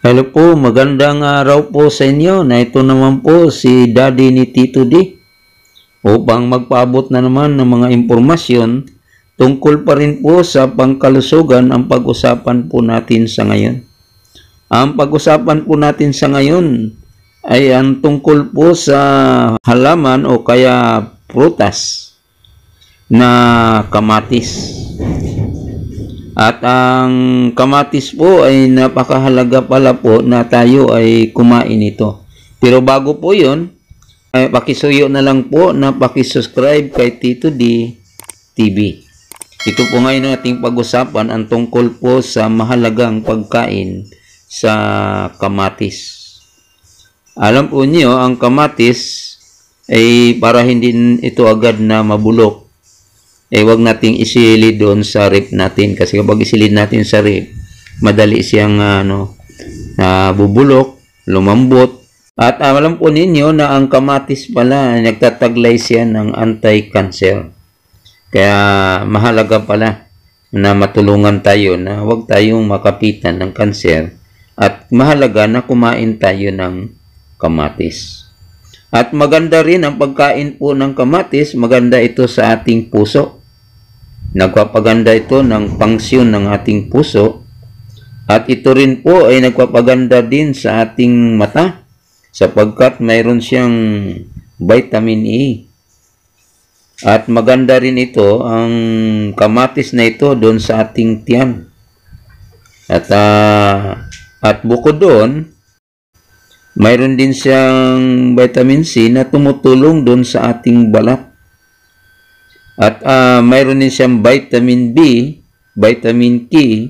Hello po, magandang araw po sa inyo. Na ito naman po si Daddy ni Tito D upang magpaabot na naman ng mga impormasyon tungkol pa rin po sa pangkalusugan ang pag-usapan po natin sa ngayon. Ang pag-usapan po natin sa ngayon ay ang tungkol po sa halaman o kaya prutas na kamatis. At ang kamatis po ay napakahalaga pala po na tayo ay kumain ito. Pero bago po yun, ay pakisuyo na lang po na pakisubscribe kay Tito D TV. Ito po ngayon ang ating pag-usapan ang tungkol po sa mahalagang pagkain sa kamatis. Alam po niyo, ang kamatis ay para hindi ito agad na mabulok, wag nating isilid doon sa rep natin, kasi kapag isilid natin sa rep, madali siyang bubulok, lumambot. At alam po ninyo na ang kamatis pala, nagtataglay siya ng anti-cancer. Kaya mahalaga pala na matulungan tayo na wag tayong makapitan ng cancer, at mahalaga na kumain tayo ng kamatis. At maganda rin ang pagkain po ng kamatis, maganda ito sa ating puso. Nagpapaganda ito ng pangsyon ng ating puso, at ito rin po ay nagpapaganda din sa ating mata sapagkat mayroon siyang vitamin E. At maganda rin ito, ang kamatis na ito, doon sa ating tiyan. At bukod doon, mayroon din siyang vitamin C na tumutulong doon sa ating balat. At mayroon din siyang vitamin B, vitamin K,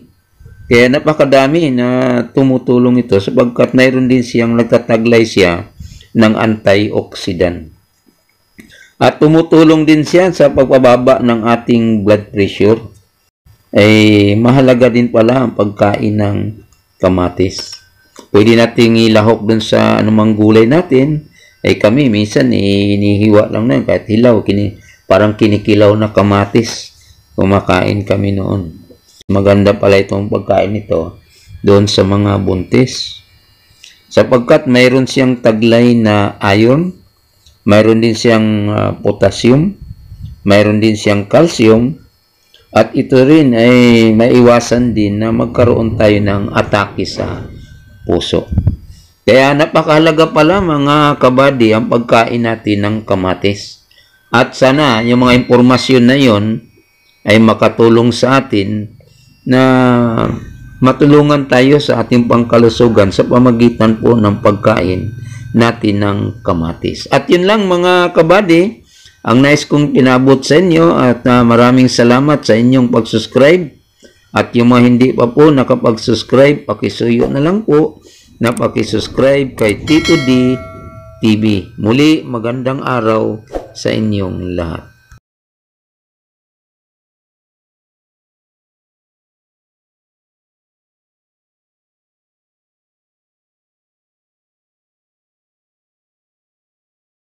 kaya napakadami na tumutulong ito sapagkat mayroon din siyang nagtataglay siya ng antioxidant. At tumutulong din siya sa pagpababa ng ating blood pressure. Mahalaga din pala ang pagkain ng kamatis. Pwede nating ilahok dun sa anumang gulay natin. Kami minsan inihiwa lang na kahit hilaw, parang kinikilaw na kamatis. Kumakain kami noon. Maganda pala itong pagkain ito doon sa mga buntis. Sapagkat mayroon siyang taglay na iron, mayroon din siyang potassium, mayroon din siyang calcium, at ito rin ay maiwasan din na magkaroon tayo ng atake sa puso. Kaya napakahalaga pala mga kabady ang pagkain natin ng kamatis. At sana yung mga impormasyon na yon ay makatulong sa atin na matulungan tayo sa ating pangkalusugan sa pamagitan po ng pagkain natin ng kamatis. At yun lang mga kabady, ang nais kong pinabot sa inyo, at maraming salamat sa inyong pag-subscribe. At yung mga hindi pa po nakapag-subscribe, pakisuyo na lang po na pakisubscribe kay Tito D TV. Muli, magandang araw sa inyong lahat.